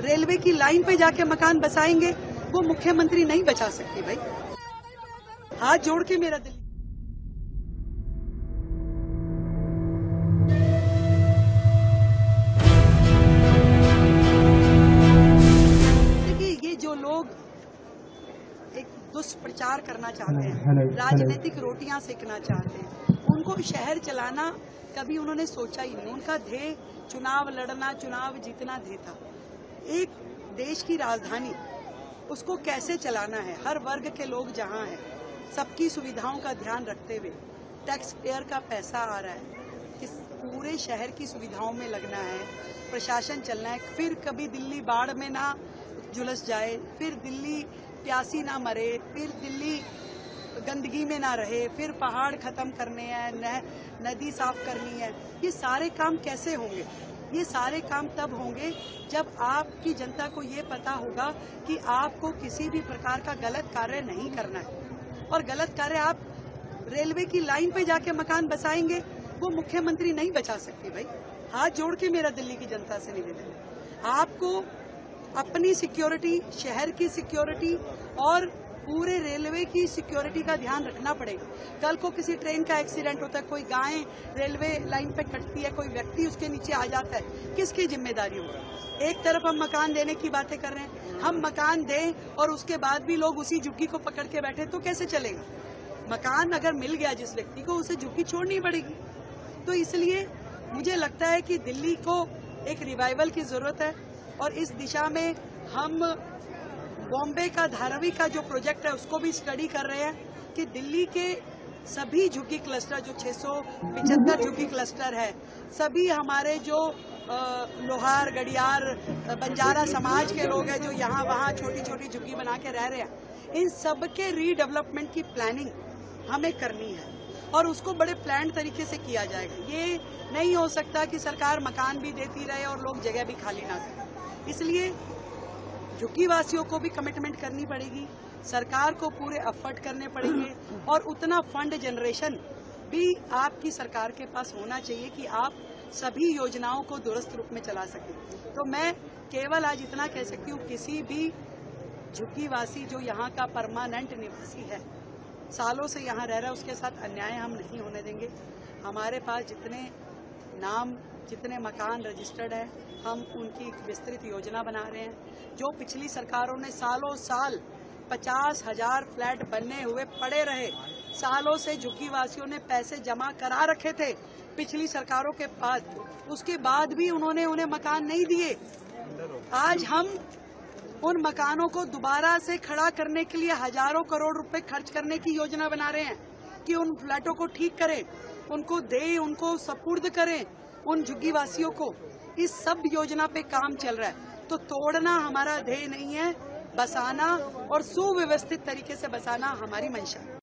Railway की line पे जाके मकान बसाएंगे, वो मुख्यमंत्री नहीं बचा सकते भाई। हाथ जोड़ के मेरा दिल। देखिए, ये जो लोग एक दुष्प्रचार करना चाहते हैं, राजनीतिक रोटियां सेकना चाहते हैं, उनको शहर चलाना कभी उन्होंने सोचा ही नहीं। उनका ध्येय चुनाव लड़ना, चुनाव जीतना ध्येय था। एक देश की राजधानी, उसको कैसे चलाना है, हर वर्ग के लोग जहां हैं, सबकी सुविधाओं का ध्यान रखते हुए, टैक्स पेयर का पैसा आ रहा है, इस पूरे शहर की सुविधाओं में लगना है, प्रशासन चलना है। फिर कभी दिल्ली बाढ़ में ना झुलस जाए, फिर दिल्ली प्यासी ना मरे, फिर दिल्ली गंदगी में ना रहे, फिर पहाड़ खत्म करने हैं, नदी साफ करनी है। ये सारे काम कैसे होंगे? ये सारे काम तब होंगे जब आपकी जनता को ये पता होगा कि आपको किसी भी प्रकार का गलत कार्य नहीं करना है। और गलत कार्य आप रेलवे की लाइन पे जाके मकान बसाएंगे, वो मुख्यमंत्री नहीं बचा सकते भाई। हाथ जोड़ के मेरा दिल्ली की जनता से निवेदन है, आपको अपनी सिक्योरिटी, शहर की सिक्योरिटी और पूरे रेलवे की सिक्योरिटी का ध्यान रखना पड़ेगा। कल को किसी ट्रेन का एक्सीडेंट होता है, कोई गाय रेलवे लाइन पे कटती है, कोई व्यक्ति उसके नीचे आ जाता है, किसकी जिम्मेदारी होगी? एक तरफ हम मकान देने की बातें कर रहे हैं, हम मकान दें और उसके बाद भी लोग उसी झुग्गी को पकड़ के बैठे तो कैसे चलेगा? मकान अगर मिल गया जिस व्यक्ति को, उसे झुग्गी छोड़नी पड़ेगी। तो इसलिए मुझे लगता है कि दिल्ली को एक रिवाइवल की जरूरत है और इस दिशा में हम बॉम्बे का धारावी का जो प्रोजेक्ट है उसको भी स्टडी कर रहे हैं कि दिल्ली के सभी झुग्गी क्लस्टर, जो 675 झुग्गी क्लस्टर है, सभी हमारे जो लोहार, गड़ियार, बंजारा समाज के लोग हैं जो यहाँ वहाँ छोटी छोटी झुग्गी बना के रह रहे हैं, इन सब के रीडेवलपमेंट की प्लानिंग हमें करनी है और उसको बड़े प्लान तरीके से किया जाएगा। ये नहीं हो सकता कि सरकार मकान भी देती रहे और लोग जगह भी खाली ना करें। इसलिए झुग्गी वासियों को भी कमिटमेंट करनी पड़ेगी, सरकार को पूरे एफर्ट करने पड़ेंगे और उतना फंड जनरेशन भी आपकी सरकार के पास होना चाहिए कि आप सभी योजनाओं को दुरुस्त रूप में चला सकें। तो मैं केवल आज इतना कह सकती हूँ, किसी भी झुग्गी वासी जो यहाँ का परमानेंट निवासी है, सालों से यहाँ रह रहा है, उसके साथ अन्याय हम नहीं होने देंगे। हमारे पास जितने नाम, जितने मकान रजिस्टर्ड है, हम उनकी एक विस्तृत योजना बना रहे हैं। जो पिछली सरकारों ने सालों साल 50,000 फ्लैट बनने हुए पड़े रहे, सालों से झुग्गी वासियों ने पैसे जमा करा रखे थे पिछली सरकारों के पास, उसके बाद भी उन्होंने उन्हें मकान नहीं दिए। आज हम उन मकानों को दोबारा से खड़ा करने के लिए हजारों करोड़ रुपए खर्च करने की योजना बना रहे हैं कि उन फ्लैटों को ठीक करें, उनको दें, उनको सपुर्द करें उन झुग्गी वासियों को। इस सब योजना पे काम चल रहा है। तो तोड़ना हमारा ध्येय नहीं है, बसाना और सुव्यवस्थित तरीके से बसाना हमारी मंशा है।